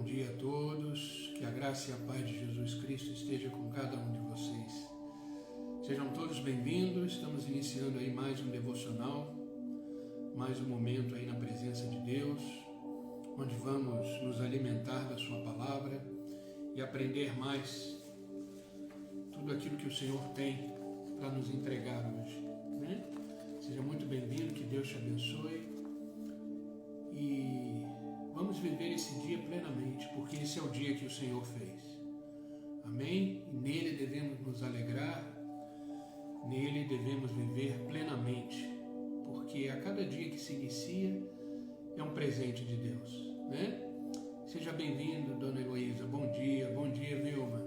dia a todos, que a graça e a paz de Jesus Cristo esteja com cada um de vocês. Sejam todos bem-vindos, estamos iniciando aí mais um devocional, mais um momento aí na presença de Deus, onde vamos nos alimentar da sua palavra e aprender mais tudo aquilo que o Senhor tem para nos entregar hoje, né? Seja muito bem-vindo, que Deus te abençoe e vamos viver esse dia plenamente, porque esse é o dia que o Senhor fez. Amém? E nele devemos nos alegrar, nele devemos viver plenamente, porque a cada dia que se inicia é um presente de Deus, né? Seja bem-vindo, Dona Heloísa. Bom dia, Vilma.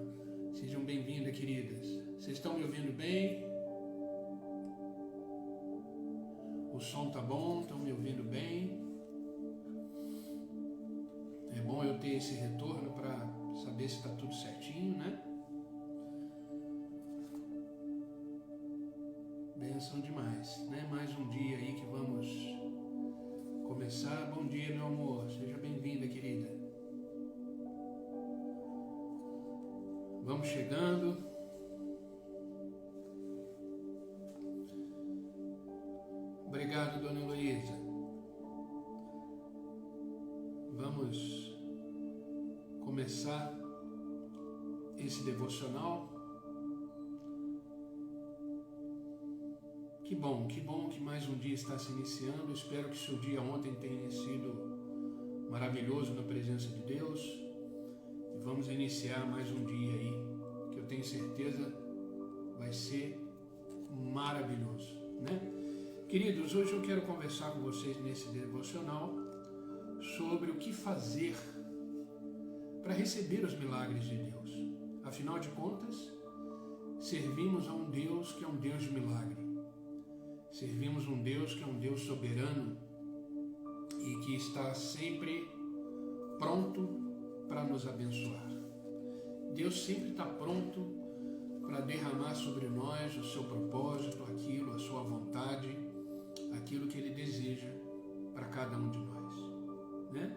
Sejam bem-vindas, queridas. Vocês estão me ouvindo bem? O som tá bom? Estão me ouvindo bem? É bom eu ter esse retorno para saber se está tudo certinho, né? Benção demais, né? Mais um dia aí que vamos começar. Bom dia, meu amor. Seja bem-vinda, querida. Vamos chegando. Obrigado, Dona Heloísa. Vamos começar esse devocional. Que bom que mais um dia está se iniciando. Espero que o seu dia ontem tenha sido maravilhoso na presença de Deus. E vamos iniciar mais um dia aí, que eu tenho certeza vai ser maravilhoso, né? Queridos, hoje eu quero conversar com vocês nesse devocional sobre o que fazer para receber os milagres de Deus. Afinal de contas, servimos a um Deus que é um Deus de milagre. Servimos um Deus que é um Deus soberano e que está sempre pronto para nos abençoar. Deus sempre está pronto para derramar sobre nós o seu propósito, aquilo, a sua vontade, aquilo que Ele deseja para cada um de nós, né?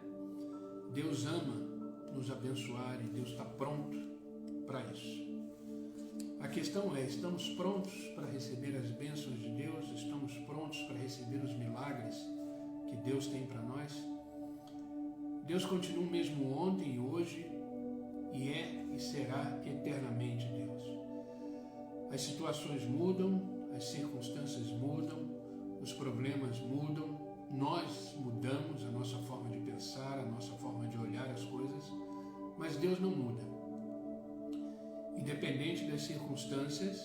Deus ama nos abençoar e Deus está pronto para isso. A questão é, estamos prontos para receber as bênçãos de Deus? Estamos prontos para receber os milagres que Deus tem para nós? Deus continua o mesmo ontem e hoje, e é e será eternamente Deus. As situações mudam, as circunstâncias mudam, os problemas mudam, nós mudamos a nossa forma de pensar, a nossa forma de olhar as coisas, mas Deus não muda. Independente das circunstâncias,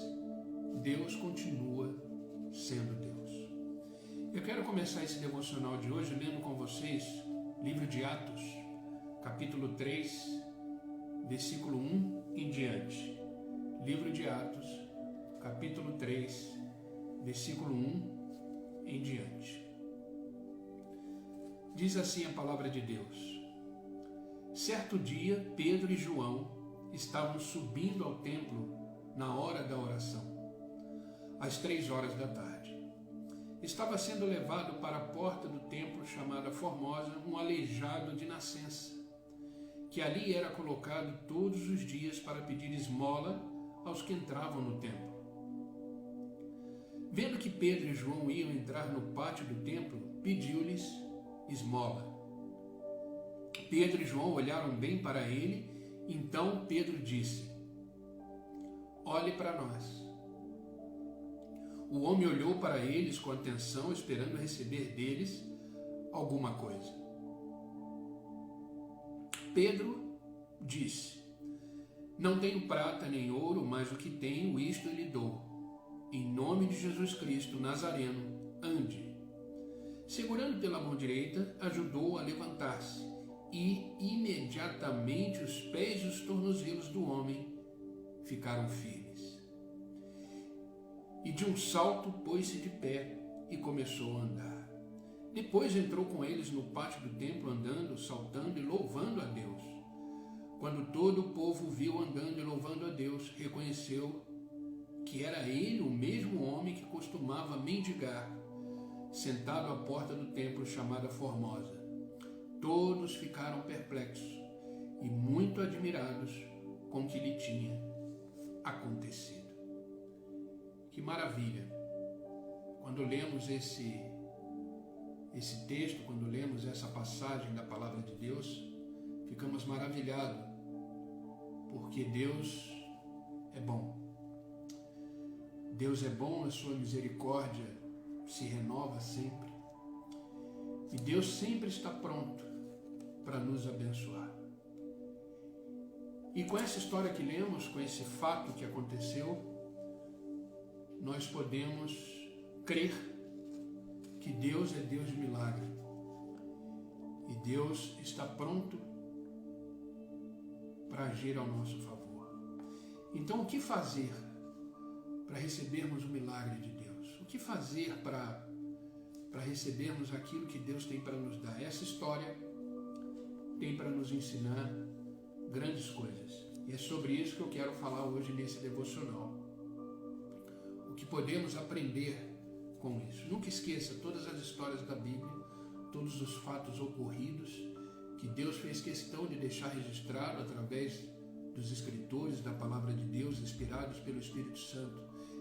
Deus continua sendo Deus. Eu quero começar esse devocional de hoje lendo com vocês livro de Atos, capítulo 3, versículo 1 em diante. Livro de Atos, capítulo 3, versículo 1 em diante. Diz assim a palavra de Deus: Certo dia, Pedro e João estavam subindo ao templo na hora da oração, às 3 horas da tarde. Estava sendo levado para a porta do templo chamada Formosa um aleijado de nascença, que ali era colocado todos os dias para pedir esmola aos que entravam no templo. Vendo que Pedro e João iam entrar no pátio do templo, pediu-lhes esmola. Pedro e João olharam bem para ele. Então Pedro disse: Olhe para nós. O homem olhou para eles com atenção, esperando receber deles alguma coisa. Pedro disse: Não tenho prata nem ouro, mas o que tenho, isto lhe dou. Em nome de Jesus Cristo Nazareno, ande. Segurando pela mão direita, ajudou-o a levantar-se, e imediatamente os pés e os tornozelos do homem ficaram firmes. E de um salto pôs-se de pé e começou a andar. Depois entrou com eles no pátio do templo, andando, saltando e louvando a Deus. Quando todo o povo o viu andando e louvando a Deus, reconheceu que era ele o mesmo homem que costumava mendigar, sentado à porta do templo chamada Formosa. Todos ficaram perplexos e muito admirados com o que lhe tinha acontecido. Que maravilha! Quando lemos esse texto, quando lemos essa passagem da palavra de Deus, ficamos maravilhados, porque Deus é bom. Deus é bom, a sua misericórdia se renova sempre. E Deus sempre está pronto para nos abençoar. E com essa história que lemos, com esse fato que aconteceu, nós podemos crer que Deus é Deus de milagre. E Deus está pronto para agir ao nosso favor. Então, o que fazer para recebermos o milagre de Deus? O que fazer para recebermos aquilo que Deus tem para nos dar? Essa história tem para nos ensinar grandes coisas. E é sobre isso que eu quero falar hoje nesse devocional. O que podemos aprender com isso? Nunca esqueça todas as histórias da Bíblia, todos os fatos ocorridos que Deus fez questão de deixar registrado através dos escritores da palavra de Deus, inspirados pelo Espírito Santo.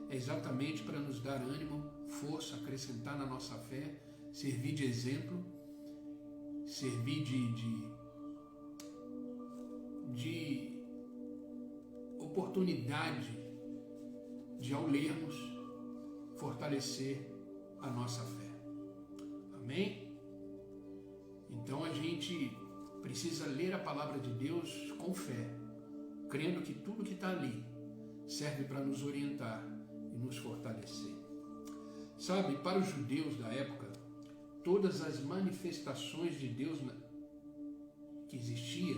É exatamente para nos dar ânimo, força, acrescentar na nossa fé, servir de exemplo, servir de oportunidade de, ao lermos, fortalecer a nossa fé. Amém? Então a gente precisa ler a palavra de Deus com fé, crendo que tudo que está ali serve para nos orientar e nos fortalecer. Sabe, para os judeus da época, todas as manifestações de Deus que existia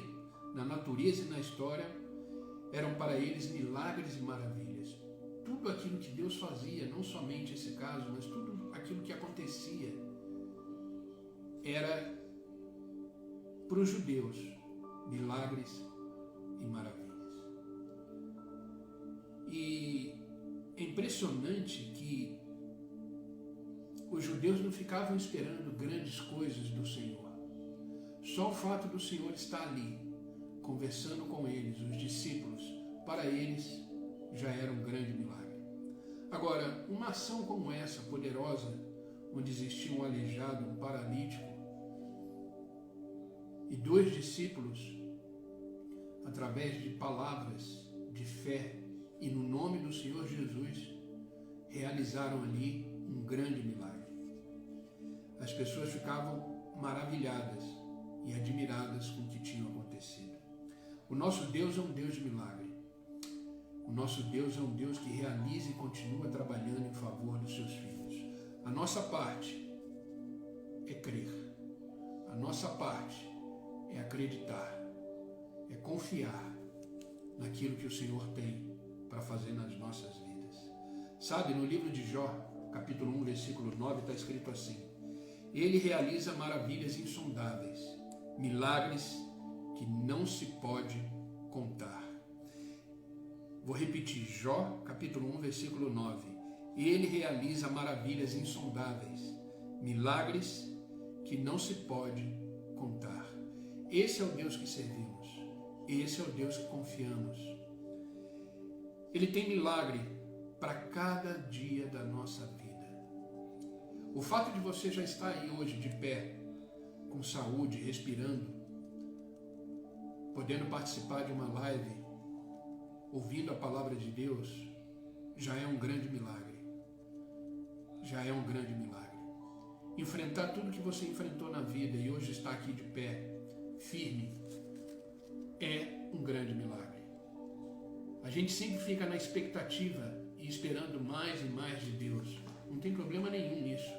na natureza e na história eram para eles milagres e maravilhas. Tudo aquilo que Deus fazia, não somente esse caso, mas tudo aquilo que acontecia, era para os judeus milagres e maravilhas. E é impressionante que os judeus não ficavam esperando grandes coisas do Senhor. Só o fato do Senhor estar ali, conversando com eles, os discípulos, para eles já era um grande milagre. Agora, uma ação como essa, poderosa, onde existia um aleijado, um paralítico, e 2 discípulos, através de palavras de fé e no nome do Senhor Jesus, realizaram ali um grande milagre. As pessoas ficavam maravilhadas e admiradas com o que tinha acontecido. O nosso Deus é um Deus de milagre. O nosso Deus é um Deus que realiza e continua trabalhando em favor dos seus filhos. A nossa parte é crer. A nossa parte é acreditar. É confiar naquilo que o Senhor tem para fazer nas nossas vidas. Sabe, no livro de Jó, capítulo 1, versículo 9, está escrito assim: Ele realiza maravilhas insondáveis, milagres que não se pode contar. Vou repetir, Jó, capítulo 1, versículo 9. Ele realiza maravilhas insondáveis, milagres que não se pode contar. Esse é o Deus que servimos. Esse é o Deus que confiamos. Ele tem milagre para cada dia da nossa vida. O fato de você já estar aí hoje de pé, com saúde, respirando, podendo participar de uma live, ouvindo a palavra de Deus, já é um grande milagre. Já é um grande milagre. Enfrentar tudo que você enfrentou na vida e hoje está aqui de pé, firme, é um grande milagre. A gente sempre fica na expectativa e esperando mais e mais de Deus. Não tem problema nenhum nisso.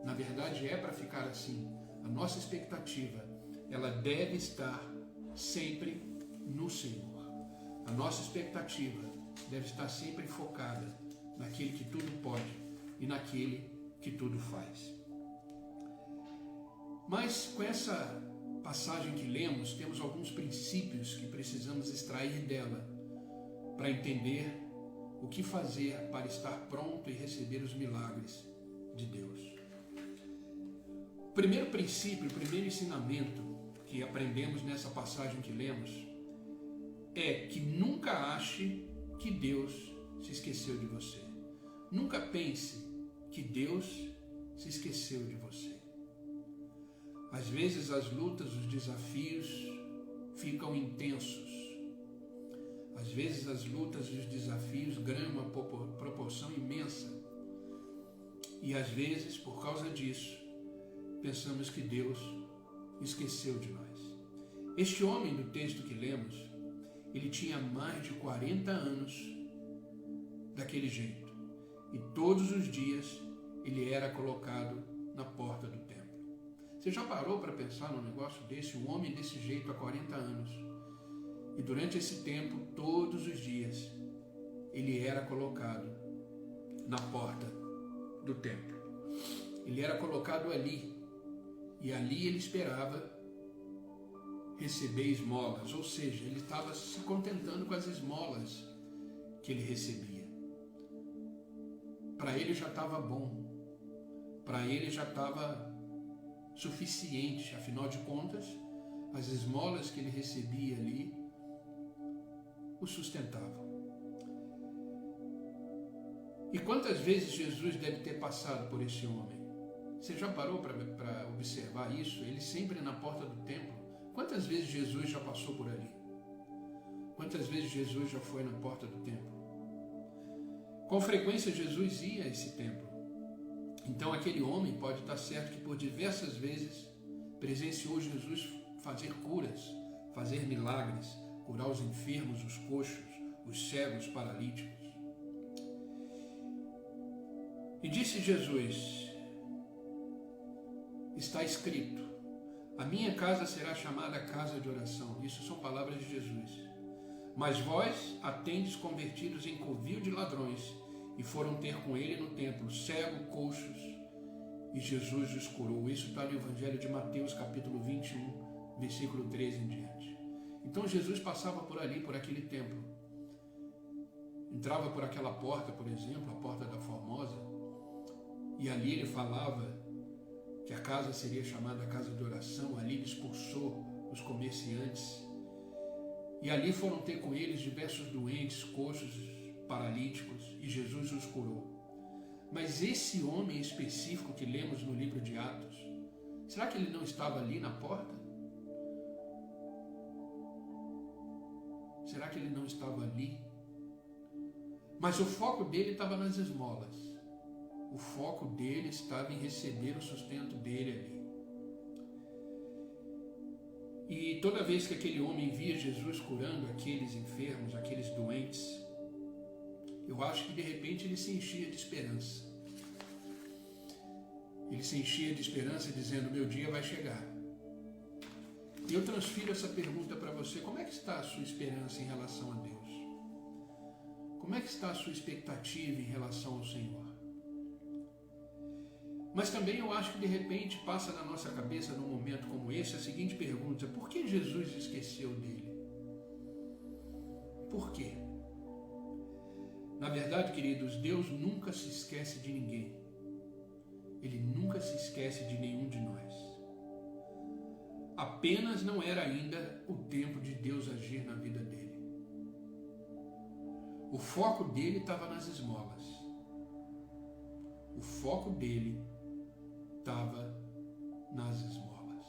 Na verdade, é para ficar assim. A nossa expectativa, ela deve estar sempre no Senhor. A nossa expectativa deve estar sempre focada naquele que tudo pode e naquele que tudo faz. Mas com essa passagem que lemos, temos alguns princípios que precisamos extrair dela para entender o que fazer para estar pronto e receber os milagres de Deus. O primeiro princípio, o primeiro ensinamento que aprendemos nessa passagem que lemos é que nunca ache que Deus se esqueceu de você. Nunca pense que Deus se esqueceu de você. Às vezes as lutas, os desafios ficam intensos. Às vezes as lutas e os desafios ganham uma proporção imensa. E às vezes, por causa disso, pensamos que Deus esqueceu de nós. Este homem do texto que lemos, ele tinha mais de 40 anos daquele jeito. E todos os dias ele era colocado na porta do templo. Você já parou para pensar num negócio desse? Um homem desse jeito há 40 anos. E durante esse tempo, todos os dias, ele era colocado na porta do templo. Ele era colocado ali. E ali ele esperava receber esmolas. Ou seja, ele estava se contentando com as esmolas que ele recebia. Para ele já estava bom. Para ele já estava suficiente. Afinal de contas, as esmolas que ele recebia ali o sustentavam. E quantas vezes Jesus deve ter passado por esse homem? Você já parou para observar isso? Ele sempre na porta do templo. Quantas vezes Jesus já passou por ali? Quantas vezes Jesus já foi na porta do templo? Com frequência Jesus ia a esse templo. Então aquele homem pode estar certo que por diversas vezes presenciou Jesus fazer curas, fazer milagres, curar os enfermos, os coxos, os cegos, os paralíticos. E disse Jesus, está escrito, a minha casa será chamada casa de oração. Isso são palavras de Jesus. Mas vós a tendes convertidos em covil de ladrões, e foram ter com ele no templo, cego, coxos, e Jesus os curou. Isso está no Evangelho de Mateus, capítulo 21, versículo 13 em diante. Então Jesus passava por ali, por aquele templo. Entrava por aquela porta, por exemplo, a porta da Formosa, e ali ele falava que a casa seria chamada casa de oração. Ali ele expulsou os comerciantes. E ali foram ter com eles diversos doentes, coxos, paralíticos, e Jesus os curou. Mas esse homem específico que lemos no livro de Atos, será que ele não estava ali na porta? Será que ele não estava ali? Mas o foco dele estava nas esmolas. O foco dele estava em receber o sustento dele ali. E toda vez que aquele homem via Jesus curando aqueles enfermos, aqueles doentes, eu acho que de repente ele se enchia de esperança. Ele se enchia de esperança dizendo, meu dia vai chegar. E eu transfiro essa pergunta para você, como é que está a sua esperança em relação a Deus? Como é que está a sua expectativa em relação ao Senhor? Mas também eu acho que de repente passa na nossa cabeça num momento como esse a seguinte pergunta, por que Jesus esqueceu dele? Por quê? Na verdade, queridos, Deus nunca se esquece de ninguém. Ele nunca se esquece de nenhum de nós. Apenas não era ainda o tempo de Deus agir na vida dele. O foco dele estava nas esmolas. O foco dele estava nas esmolas.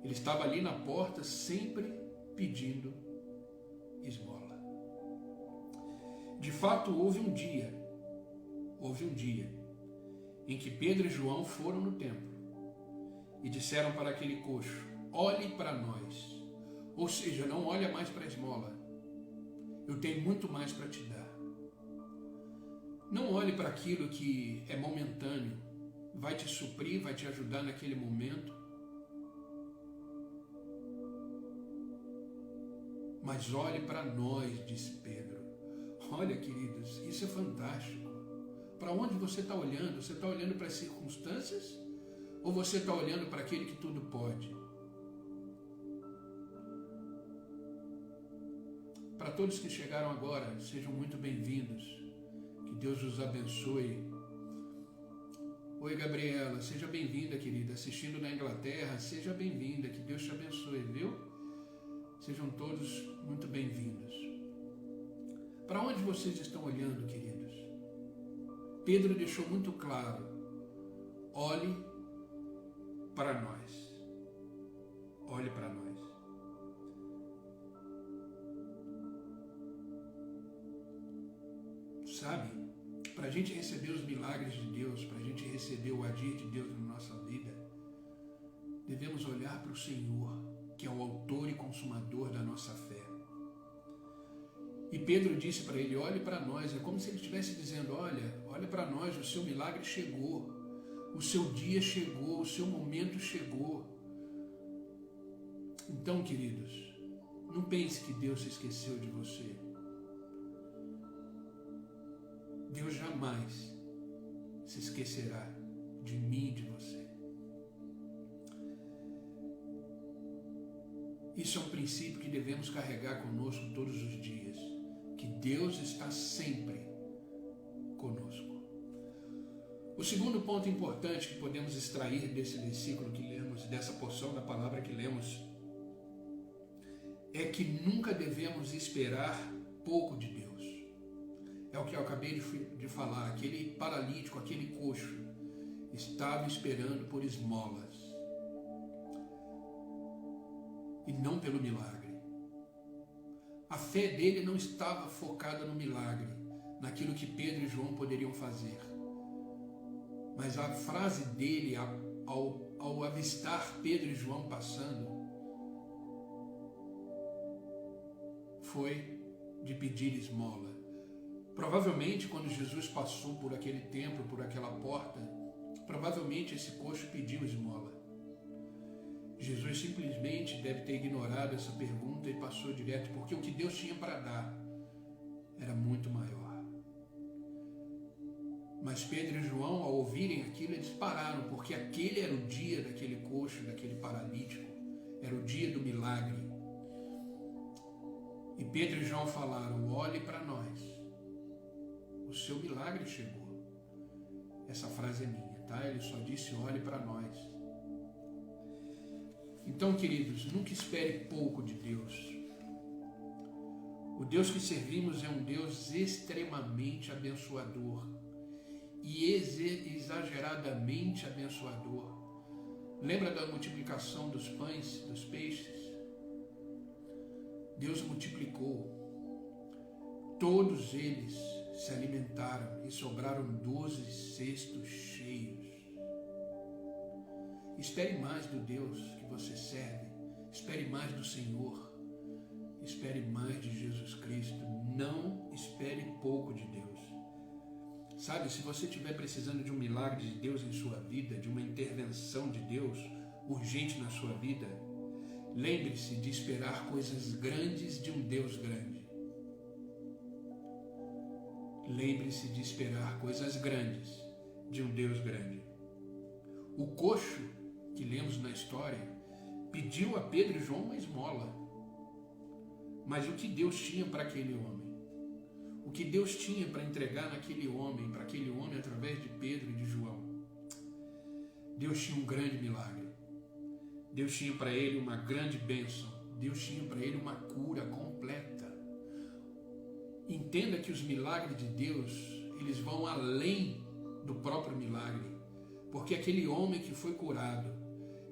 Ele estava ali na porta sempre pedindo esmola. De fato, houve um dia em que Pedro e João foram no templo e disseram para aquele coxo, olhe para nós. Ou seja, não olha mais para a esmola. Eu tenho muito mais para te dar. Não olhe para aquilo que é momentâneo, vai te suprir, vai te ajudar naquele momento. Mas olhe para nós, disse Pedro. Olha, queridos, isso é fantástico. Para onde você está olhando? Você está olhando para as circunstâncias? Ou você está olhando para aquele que tudo pode? Para todos que chegaram agora, sejam muito bem-vindos. Que Deus os abençoe. Oi, Gabriela, seja bem-vinda, querida. Assistindo na Inglaterra, seja bem-vinda. Que Deus te abençoe, viu? Sejam todos muito bem-vindos. Para onde vocês estão olhando, queridos? Pedro deixou muito claro: olhe para nós. Olhe para nós. Sabe, para a gente receber os milagres de Deus, para a gente receber o agir de Deus na nossa vida, devemos olhar para o Senhor, que é o autor e consumador da nossa fé. E Pedro disse para ele: olhe para nós. É como se ele estivesse dizendo: olha para nós, o seu milagre chegou, o seu dia chegou, o seu momento chegou. Então, queridos, não pense que Deus se esqueceu de você. Deus jamais se esquecerá de mim e de você. Isso é um princípio que devemos carregar conosco todos os dias, que Deus está sempre conosco. O segundo ponto importante que podemos extrair desse versículo que lemos, dessa porção da palavra que lemos, é que nunca devemos esperar pouco de Deus. É o que eu acabei de falar. Aquele paralítico, aquele coxo, estava esperando por esmolas e não pelo milagre. A fé dele não estava focada no milagre, naquilo que Pedro e João poderiam fazer. Mas a frase dele, ao avistar Pedro e João passando, foi de pedir esmola. Provavelmente, quando Jesus passou por aquele templo, por aquela porta, provavelmente esse coxo pediu esmola. Jesus simplesmente deve ter ignorado essa pergunta e passou direto, porque o que Deus tinha para dar era muito maior. Mas Pedro e João, ao ouvirem aquilo, eles pararam, porque aquele era o dia daquele coxo, daquele paralítico, era o dia do milagre. E Pedro e João falaram: olhe para nós, o seu milagre chegou. Essa frase é minha, tá? Ele só disse: olhe para nós. Então, queridos, nunca espere pouco de Deus. O Deus que servimos é um Deus extremamente abençoador e exageradamente abençoador. Lembra da multiplicação dos pães, dos peixes? Deus multiplicou. Todos eles se alimentaram e sobraram 12 cestos cheios. Espere mais do Deus que você serve. Espere mais do Senhor. Espere mais de Jesus Cristo. Não espere pouco de Deus. Sabe, se você estiver precisando de um milagre de Deus em sua vida, de uma intervenção de Deus urgente na sua vida, lembre-se de esperar coisas grandes de um Deus grande. Lembre-se de esperar coisas grandes de um Deus grande. O coxo que lemos na história pediu a Pedro e João uma esmola. Mas o que Deus tinha para aquele homem? O que Deus tinha para entregar naquele homem, para aquele homem através de Pedro e de João? Deus tinha um grande milagre. Deus tinha para ele uma grande bênção. Deus tinha para ele uma cura completa. Entenda que os milagres de Deus, eles vão além do próprio milagre. Porque aquele homem que foi curado,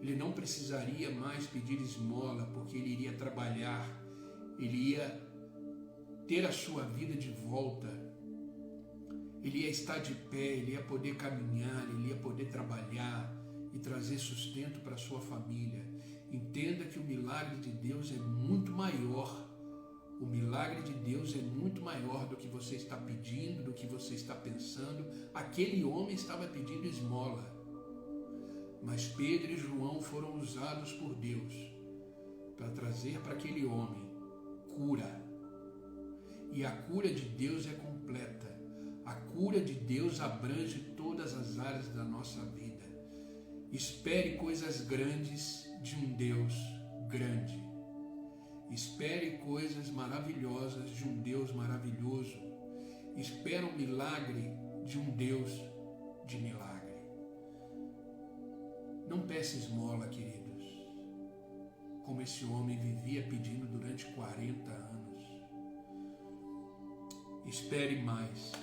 ele não precisaria mais pedir esmola, porque ele iria trabalhar, ele ia ter a sua vida de volta, ele ia estar de pé, ele ia poder caminhar, ele ia poder trabalhar e trazer sustento para a sua família. Entenda que o milagre de Deus é muito maior. O milagre de Deus é muito maior do que você está pedindo, do que você está pensando. Aquele homem estava pedindo esmola, mas Pedro e João foram usados por Deus para trazer para aquele homem cura. E a cura de Deus é completa. A cura de Deus abrange todas as áreas da nossa vida. Espere coisas grandes de um Deus grande. Espere coisas maravilhosas de um Deus maravilhoso. Espere um milagre de um Deus de milagre. Não peça esmola, queridos, como esse homem vivia pedindo durante 40 anos. Espere mais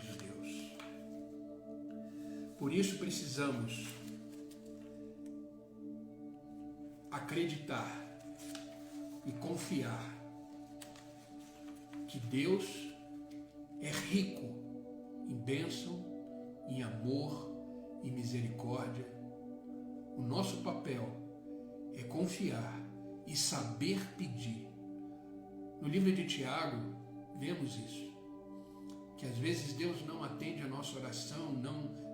de Deus. Por isso precisamos acreditar e confiar que Deus é rico em bênção, em amor e misericórdia. O nosso papel é confiar e saber pedir. No livro de Tiago, vemos isso, que às vezes Deus não atende a nossa oração,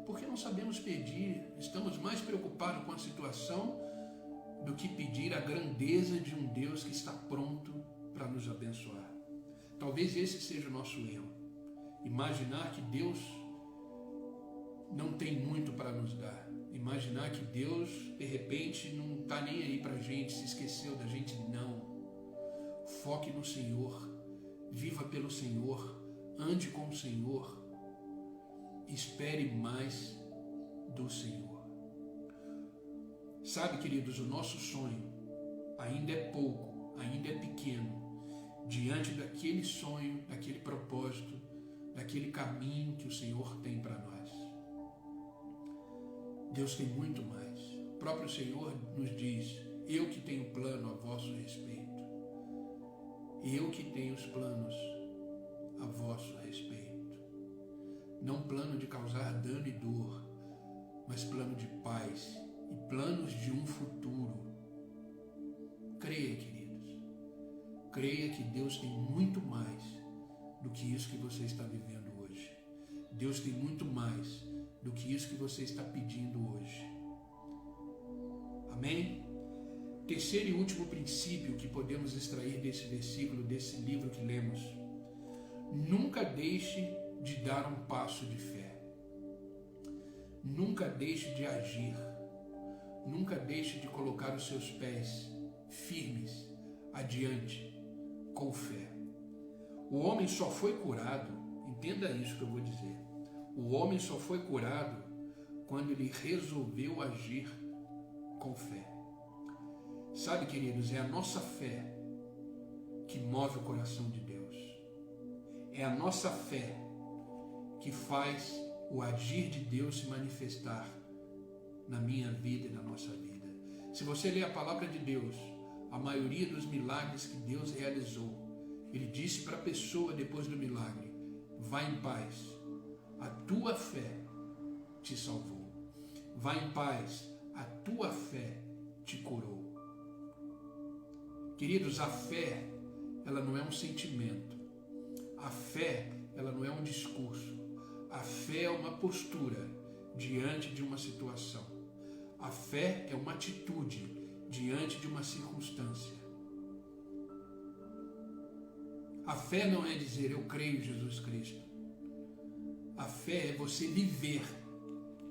porque não sabemos pedir, estamos mais preocupados com a situação do que pedir a grandeza de um Deus que está pronto para nos abençoar. Talvez esse seja o nosso erro, imaginar que Deus não tem muito para nos dar, imaginar que Deus de repente não está nem aí para a gente, se esqueceu da gente. Não, foque no Senhor, viva pelo Senhor, ande com o Senhor, espere mais do Senhor. Sabe, queridos, o nosso sonho ainda é pouco, ainda é pequeno, diante daquele sonho, daquele propósito, daquele caminho que o Senhor tem para nós. Deus tem muito mais. O próprio Senhor nos diz: eu que tenho plano a vosso respeito. Eu que tenho os planos a vosso respeito. Não plano de causar dano e dor, mas plano de paz e planos de um futuro. Creia, queridos. Creia que Deus tem muito mais do que isso que você está vivendo hoje. Deus tem muito mais do que isso que você está pedindo hoje. Amém? Terceiro e último princípio que podemos extrair desse versículo, desse livro que lemos: nunca deixe de dar um passo de fé. Nunca deixe de agir. Nunca deixe de colocar os seus pés firmes adiante com fé. O homem só foi curado, entenda isso que eu vou dizer. O homem só foi curado quando ele resolveu agir com fé. Sabe, queridos, é a nossa fé que move o coração de Deus. É a nossa fé que faz o agir de Deus se manifestar na minha vida e na nossa vida. Se você ler a palavra de Deus, a maioria dos milagres que Deus realizou, Ele disse para a pessoa depois do milagre: vá em paz, a tua fé te salvou. Vá em paz, a tua fé te curou. Queridos, a fé, ela não é um sentimento. A fé, ela não é um discurso. A fé é uma postura diante de uma situação. A fé é uma atitude diante de uma circunstância. A fé não é dizer eu creio em Jesus Cristo. A fé é você viver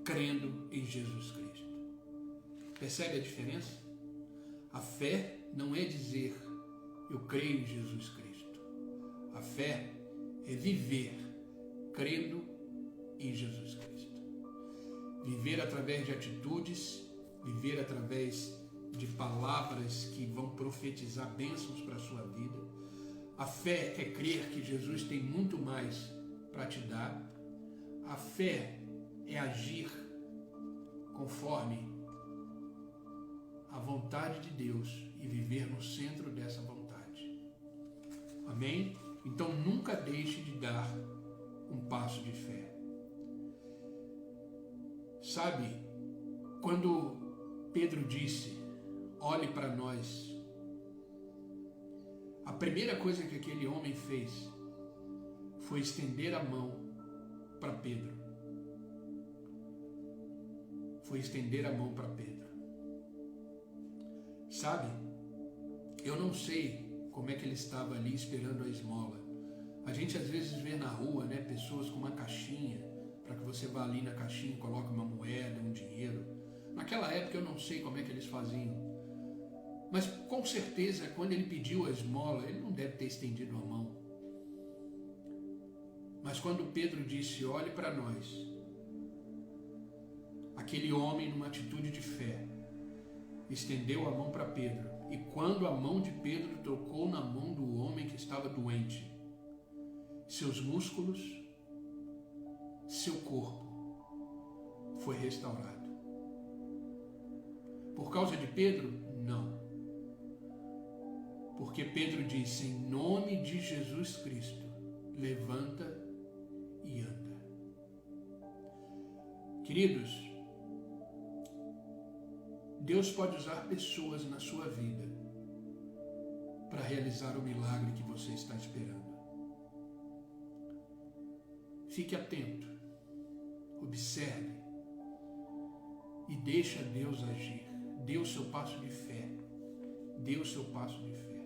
crendo em Jesus Cristo. Percebe a diferença? A fé não é dizer eu creio em Jesus Cristo. A fé é viver crendo em Jesus Cristo. Viver através de atitudes, viver através de palavras que vão profetizar bênçãos para a sua vida. A fé é crer que Jesus tem muito mais para te dar. A fé é agir conforme a vontade de Deus e viver no centro dessa vontade. Amém? Então nunca deixe de dar um passo de fé. Sabe, quando Pedro disse, olhe para nós, a primeira coisa que aquele homem fez foi estender a mão para Pedro. Foi estender a mão para Pedro. Sabe, eu não sei como é que ele estava ali esperando a esmola. A gente às vezes vê na rua, né, pessoas com uma caixinha, para que você vá ali na caixinha e coloque uma moeda, um dinheiro. Naquela época eu não sei como é que eles faziam. Mas com certeza, quando ele pediu a esmola, ele não deve ter estendido a mão. Mas quando Pedro disse, olhe para nós, aquele homem, numa atitude de fé, estendeu a mão para Pedro, e quando a mão de Pedro tocou na mão do homem que estava doente, seus músculos, seu corpo foi restaurado. Por causa de Pedro? Não. Porque Pedro disse, em nome de Jesus Cristo, levanta e anda. Queridos, Deus pode usar pessoas na sua vida para realizar o milagre que você está esperando. Fique atento, observe e deixa Deus agir. Dê o seu passo de fé. Dê o seu passo de fé.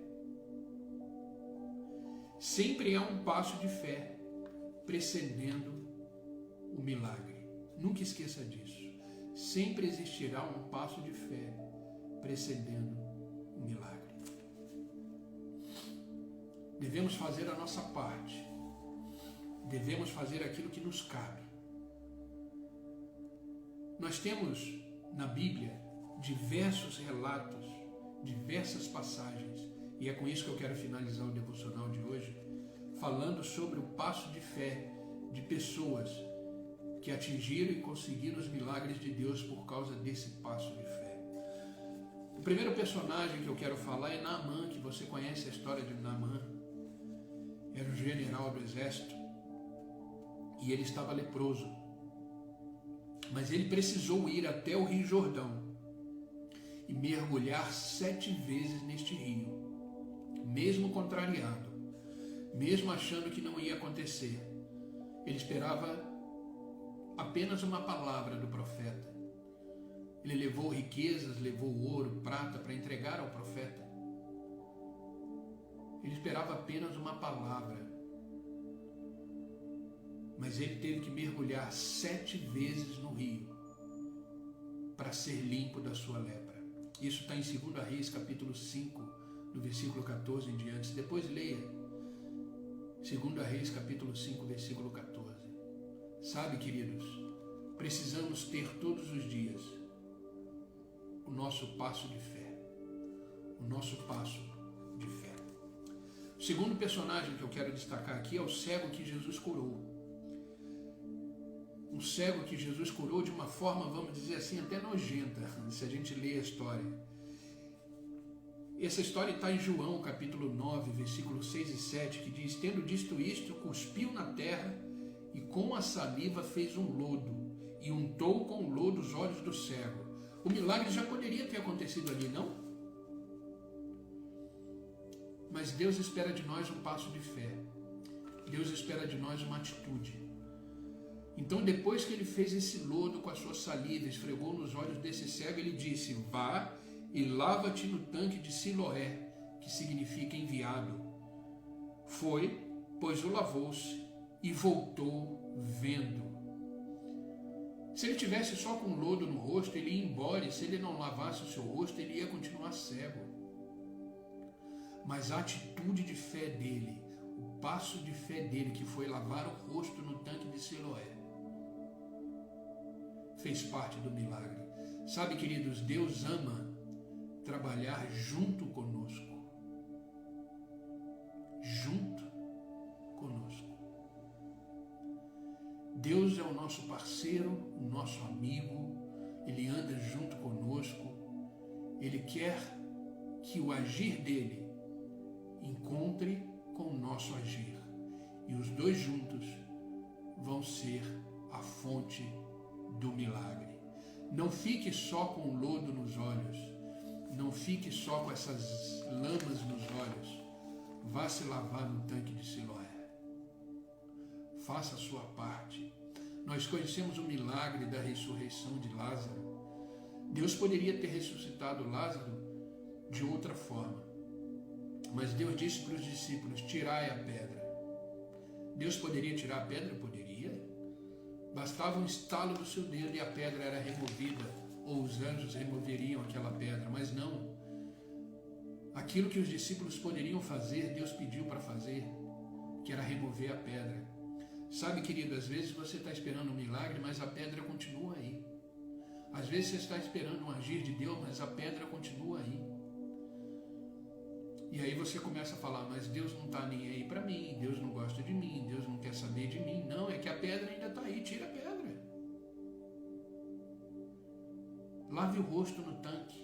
Sempre há um passo de fé precedendo o milagre. Nunca esqueça disso. Sempre existirá um passo de fé precedendo o milagre. Devemos fazer a nossa parte. Devemos fazer aquilo que nos cabe. Nós temos na Bíblia diversos relatos, diversas passagens, e é com isso que eu quero finalizar o devocional de hoje, falando sobre o passo de fé de pessoas que atingiram e conseguiram os milagres de Deus por causa desse passo de fé. O primeiro personagem que eu quero falar é Naamã, que você conhece a história de Naamã. Era um general do exército e ele estava leproso. Mas ele precisou ir até o Rio Jordão e mergulhar 7 vezes neste rio, mesmo contrariado, mesmo achando que não ia acontecer. Ele esperava apenas uma palavra do profeta. Ele levou riquezas, levou ouro, prata para entregar ao profeta. Ele esperava apenas uma palavra. Mas ele teve que mergulhar 7 vezes no rio para ser limpo da sua lepra. Isso está em 2 Reis, capítulo 5, no versículo 14 em diante. Depois leia 2 Reis, capítulo 5, versículo 14. Sabe, queridos, precisamos ter todos os dias o nosso passo de fé. O nosso passo de fé. O segundo personagem que eu quero destacar aqui é o cego que Jesus curou. Um cego que Jesus curou de uma forma, vamos dizer assim, até nojenta, se a gente lê a história. Essa história está em João, capítulo 9, versículos 6 e 7, que diz, tendo dito isto, cuspiu na terra e com a saliva fez um lodo e untou com o lodo os olhos do cego. O milagre já poderia ter acontecido ali, não? Mas Deus espera de nós um passo de fé. Deus espera de nós uma atitude. Então, depois que ele fez esse lodo com a sua saliva, esfregou nos olhos desse cego, ele disse, vá e lava-te no tanque de Siloé, que significa enviado. Foi, pois o lavou-se e voltou vendo. Se ele tivesse só com lodo no rosto, ele ia embora, e se ele não lavasse o seu rosto, ele ia continuar cego. Mas a atitude de fé dele, o passo de fé dele, que foi lavar o rosto no tanque de Siloé, fez parte do milagre. Sabe, queridos, Deus ama trabalhar junto conosco. Junto conosco. Deus é o nosso parceiro, o nosso amigo, Ele anda junto conosco, Ele quer que o agir dele encontre com o nosso agir. E os dois juntos vão ser a fonte do milagre. Não fique só com o lodo nos olhos, não fique só com essas lamas nos olhos, vá se lavar no tanque de Siloé. Faça a sua parte. Nós conhecemos o milagre da ressurreição de Lázaro. Deus poderia ter ressuscitado Lázaro de outra forma, mas Deus disse para os discípulos, tirai a pedra. Deus poderia tirar a pedra? Poderia. Bastava um estalo do seu dedo e a pedra era removida, ou os anjos removeriam aquela pedra, mas não. Aquilo que os discípulos poderiam fazer, Deus pediu para fazer, que era remover a pedra. Sabe, querido, às vezes você está esperando um milagre, mas a pedra continua aí. Às vezes você está esperando um agir de Deus, mas a pedra continua aí. E aí você começa a falar, mas Deus não está nem aí para mim, Deus não gosta de mim, Deus não quer saber de mim. Não, é que a pedra ainda está aí, tira a pedra. Lave o rosto no tanque.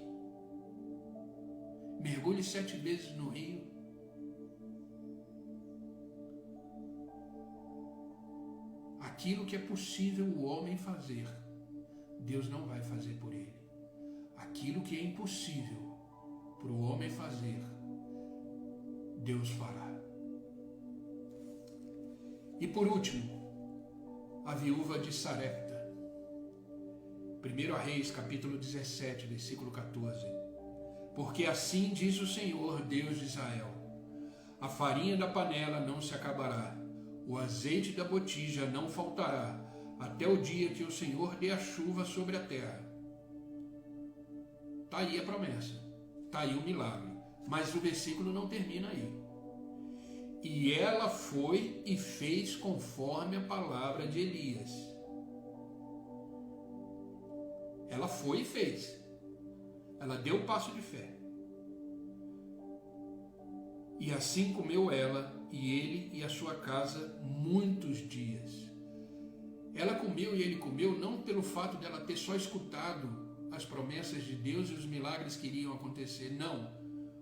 Mergulhe 7 vezes no rio. Aquilo que é possível o homem fazer, Deus não vai fazer por ele. Aquilo que é impossível para o homem fazer, Deus fará. E por último, a viúva de Sarepta. 1 Reis, capítulo 17, versículo 14. Porque assim diz o Senhor, Deus de Israel: a farinha da panela não se acabará, o azeite da botija não faltará, até o dia que o Senhor dê a chuva sobre a terra. Está aí a promessa, está aí o milagre, mas o versículo não termina aí. E ela foi e fez conforme a palavra de Elias. Ela foi e fez. Ela deu o passo de fé. E assim comeu ela e ele e a sua casa muitos dias. Ela comeu e ele comeu não pelo fato dela ter só escutado as promessas de Deus e os milagres que iriam acontecer. Não.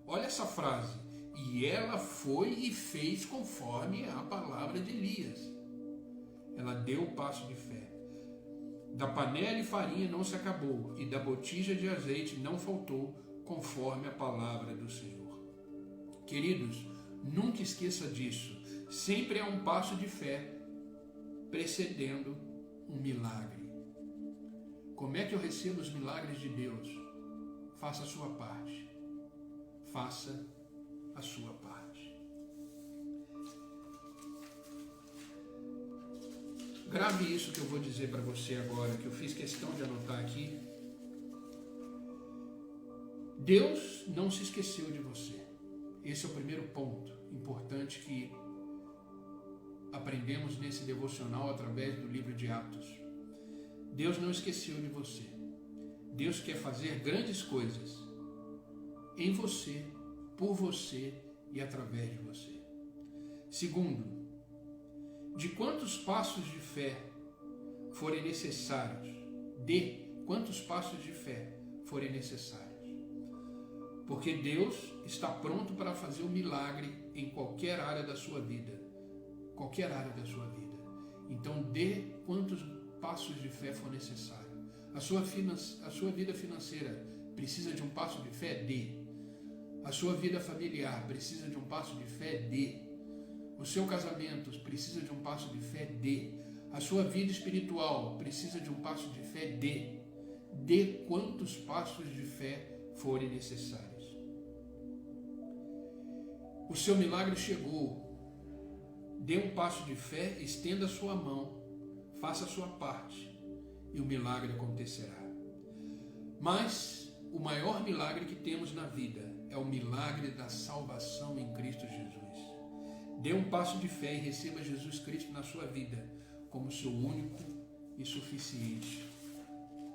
Olha essa frase. E ela foi e fez conforme a palavra de Elias. Ela deu o passo de fé. Da panela e farinha não se acabou, e da botija de azeite não faltou, conforme a palavra do Senhor. Queridos, nunca esqueça disso. Sempre há um passo de fé precedendo um milagre. Como é que eu recebo os milagres de Deus? Faça a sua parte. Faça a sua parte. Grave isso que eu vou dizer para você agora, que eu fiz questão de anotar aqui. Deus não se esqueceu de você. Esse é o primeiro ponto importante que aprendemos nesse devocional através do livro de Atos. Deus não esqueceu de você. Deus quer fazer grandes coisas em você, por você e através de você. Segundo, de quantos passos de fé forem necessários, quantos passos de fé forem necessários. Porque Deus está pronto para fazer um milagre em qualquer área da sua vida. Qualquer área da sua vida. Então dê quantos passos de fé for necessário. A sua vida financeira precisa de um passo de fé? Dê. A sua vida familiar precisa de um passo de fé? Dê. O seu casamento precisa de um passo de fé? Dê. A sua vida espiritual precisa de um passo de fé? Dê. Dê quantos passos de fé forem necessários. O seu milagre chegou. Dê um passo de fé, estenda a sua mão, faça a sua parte e o milagre acontecerá. Mas o maior milagre que temos na vida é o milagre da salvação em Cristo Jesus. Dê um passo de fé e receba Jesus Cristo na sua vida como seu único e suficiente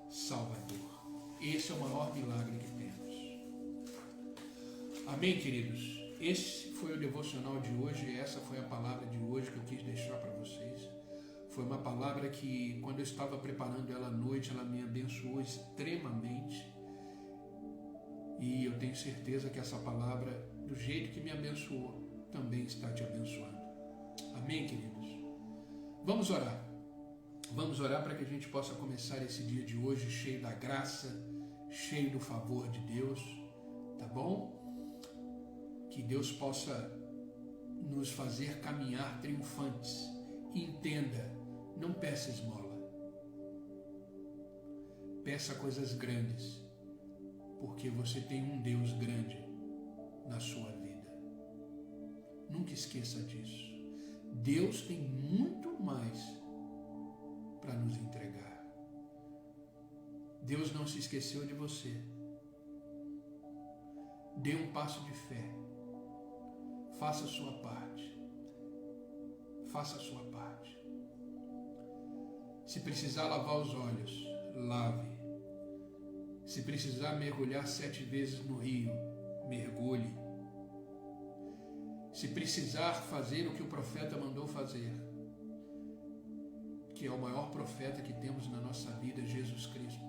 Salvador. Esse é o maior milagre que temos. Amém, queridos? Esse foi o devocional de hoje, essa foi a palavra de hoje que eu quis deixar para vocês. Foi uma palavra que, quando eu estava preparando ela à noite, ela me abençoou extremamente. E eu tenho certeza que essa palavra, do jeito que me abençoou, também está te abençoando. Amém, queridos? Vamos orar. Vamos orar para que a gente possa começar esse dia de hoje cheio da graça, cheio do favor de Deus, tá bom? Que Deus possa nos fazer caminhar triunfantes. E entenda, não peça esmola. Peça coisas grandes, porque você tem um Deus grande na sua vida. Nunca esqueça disso. Deus tem muito mais para nos entregar. Deus não se esqueceu de você. Dê um passo de fé. Faça a sua parte. Faça a sua parte. Se precisar lavar os olhos, lave. Se precisar mergulhar 7 vezes no rio, mergulhe. Se precisar fazer o que o profeta mandou fazer, que é o maior profeta que temos na nossa vida, Jesus Cristo,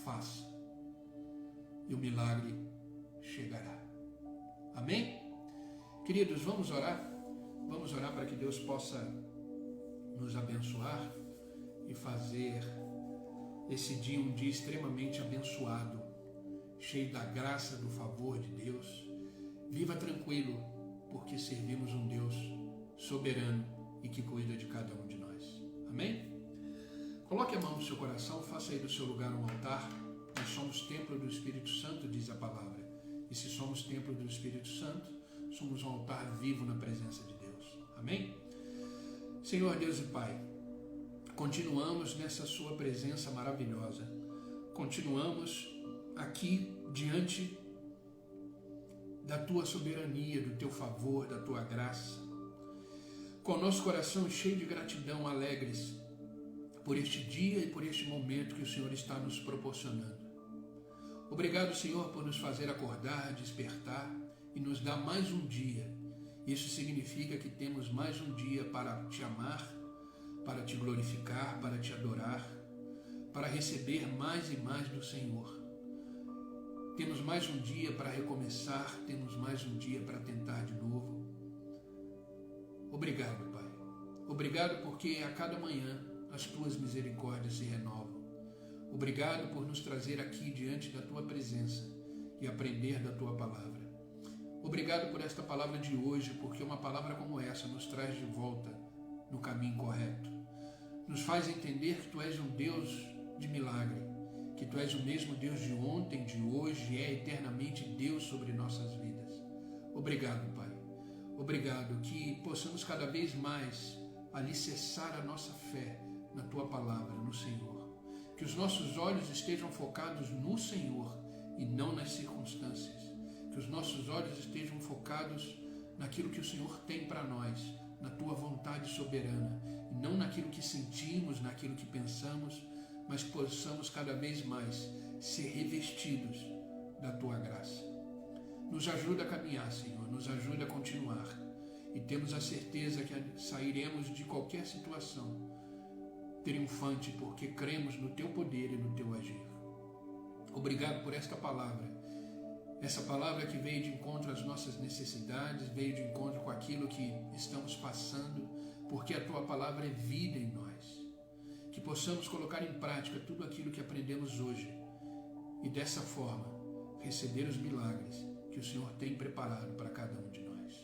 faça. E o milagre chegará. Amém? Queridos, vamos orar? Vamos orar para que Deus possa nos abençoar e fazer esse dia um dia extremamente abençoado, cheio da graça, do favor de Deus. Viva tranquilo, porque servimos um Deus soberano e que cuida de cada um de nós. Amém? Coloque a mão no seu coração, faça aí do seu lugar um altar. Nós somos templo do Espírito Santo, diz a palavra. E se somos templo do Espírito Santo, somos um altar vivo na presença de Deus. Amém? Senhor Deus e Pai, continuamos nessa sua presença maravilhosa. Continuamos aqui diante da tua soberania, do teu favor, da tua graça, com o nosso coração cheio de gratidão, alegres por este dia e por este momento que o Senhor está nos proporcionando. Obrigado, Senhor, por nos fazer acordar, despertar e nos dar mais um dia. Isso significa que temos mais um dia para te amar, para te glorificar, para te adorar, para receber mais e mais do Senhor. Temos mais um dia para recomeçar, temos mais um dia para tentar de novo. Obrigado, Pai. Obrigado porque a cada manhã as tuas misericórdias se renovam. Obrigado por nos trazer aqui diante da tua presença e aprender da tua palavra. Obrigado por esta palavra de hoje, porque uma palavra como essa nos traz de volta no caminho correto. Nos faz entender que tu és um Deus de milagre, que tu és o mesmo Deus de ontem, de hoje e é eternamente Deus sobre nossas vidas. Obrigado, Pai. Obrigado que possamos cada vez mais alicerçar a nossa fé na tua palavra, no Senhor. Que os nossos olhos estejam focados no Senhor e não nas circunstâncias. Que os nossos olhos estejam focados naquilo que o Senhor tem para nós, na tua vontade soberana, e não naquilo que sentimos, naquilo que pensamos, mas possamos cada vez mais ser revestidos da tua graça. Nos ajuda a caminhar, Senhor, nos ajuda a continuar, e temos a certeza que sairemos de qualquer situação triunfante, porque cremos no teu poder e no teu agir. Obrigado por esta palavra, essa palavra que veio de encontro às nossas necessidades, veio de encontro com aquilo que estamos passando, porque a tua palavra é vida em nós. Que possamos colocar em prática tudo aquilo que aprendemos hoje e dessa forma receber os milagres que o Senhor tem preparado para cada um de nós.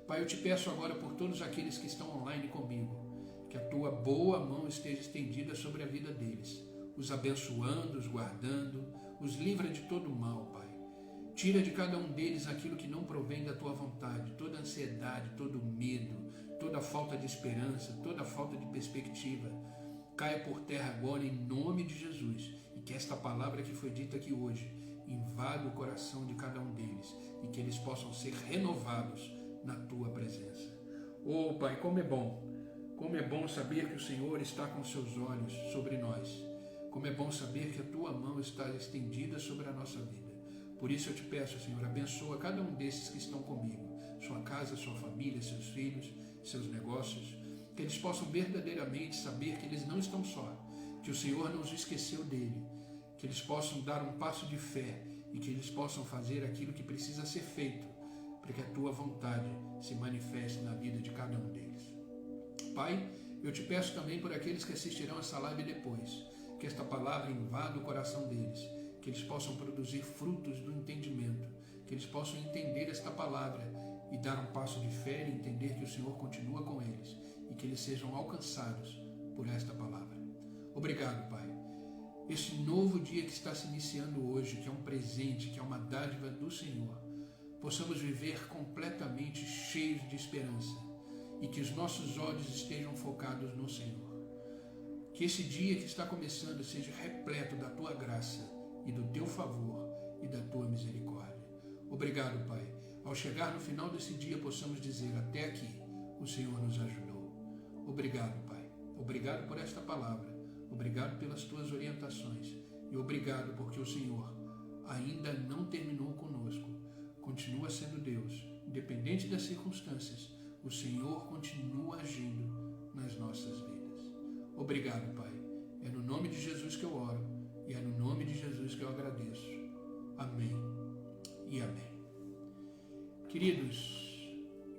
Pai, eu te peço agora por todos aqueles que estão online comigo, que a tua boa mão esteja estendida sobre a vida deles, os abençoando, os guardando, os livra de todo mal, Pai. Tira de cada um deles aquilo que não provém da tua vontade, toda ansiedade, todo medo, toda falta de esperança, toda falta de perspectiva. Caia por terra agora em nome de Jesus, e que esta palavra que foi dita aqui hoje invada o coração de cada um deles e que eles possam ser renovados na tua presença. Oh, Pai, como é bom saber que o Senhor está com seus olhos sobre nós. Como é bom saber que a tua mão está estendida sobre a nossa vida. Por isso eu te peço, Senhor, abençoa cada um desses que estão comigo, sua casa, sua família, seus filhos, seus negócios, que eles possam verdadeiramente saber que eles não estão só, que o Senhor não os esqueceu dele, que eles possam dar um passo de fé e que eles possam fazer aquilo que precisa ser feito para que a tua vontade se manifeste na vida de cada um deles. Pai, eu te peço também por aqueles que assistirão essa live depois, que esta palavra invada o coração deles, que eles possam produzir frutos do entendimento, que eles possam entender esta palavra e dar um passo de fé e entender que o Senhor continua com eles e que eles sejam alcançados por esta palavra. Obrigado, Pai. Este novo dia que está se iniciando hoje, que é um presente, que é uma dádiva do Senhor, possamos viver completamente cheios de esperança e que os nossos olhos estejam focados no Senhor. Que esse dia que está começando seja repleto da tua graça e do teu favor e da tua misericórdia. Obrigado, Pai. Ao chegar no final desse dia, possamos dizer: até aqui o Senhor nos ajudou. Obrigado, Pai. Obrigado por esta palavra. Obrigado pelas tuas orientações. E obrigado porque o Senhor ainda não terminou conosco. Continua sendo Deus. Independente das circunstâncias, o Senhor continua agindo nas nossas vidas. Obrigado, Pai. É no nome de Jesus que eu oro e é no nome de Jesus que eu agradeço. Amém e amém. Queridos,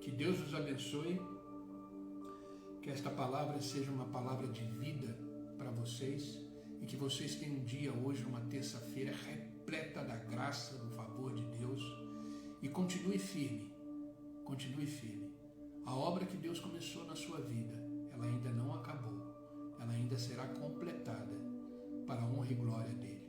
que Deus os abençoe, que esta palavra seja uma palavra de vida para vocês e que vocês tenham um dia hoje, uma terça-feira, repleta da graça, do favor de Deus, e continue firme, continue firme. A obra que Deus começou na sua vida, ela ainda não acabou, ela ainda será completada para a honra e glória dele.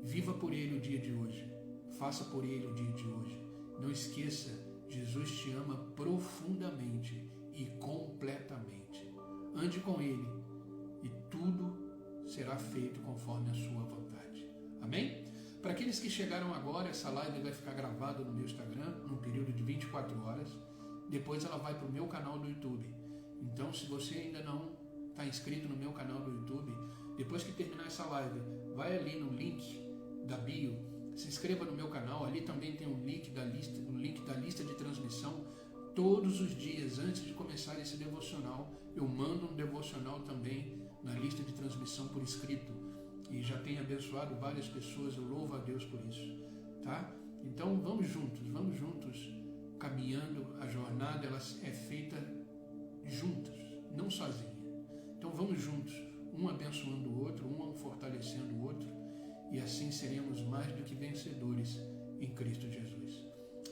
Viva por ele o dia de hoje, faça por ele o dia de hoje. Não esqueça, Jesus te ama profundamente e completamente. Ande com ele e tudo será feito conforme a sua vontade. Amém? Para aqueles que chegaram agora, essa live vai ficar gravada no meu Instagram, num período de 24 horas. Depois ela vai para o meu canal do YouTube. Então, se você ainda não está inscrito no meu canal do YouTube, depois que terminar essa live, vai ali no link da bio, se inscreva no meu canal. Ali também tem um link da lista de transmissão. Todos os dias, antes de começar esse devocional, eu mando um devocional também na lista de transmissão por escrito. E já tem abençoado várias pessoas, eu louvo a Deus por isso, tá? Então vamos juntos, caminhando. A jornada ela é feita juntos, não sozinha. Então vamos juntos, um abençoando o outro, um fortalecendo o outro, e assim seremos mais do que vencedores em Cristo Jesus.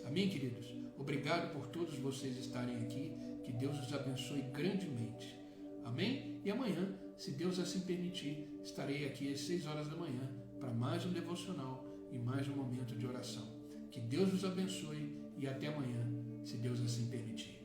Amém, queridos? Obrigado por todos vocês estarem aqui, que Deus os abençoe grandemente. Amém? E amanhã, se Deus assim permitir, estarei aqui às 6 horas da manhã para mais um devocional e mais um momento de oração. Que Deus os abençoe e até amanhã, se Deus assim permitir.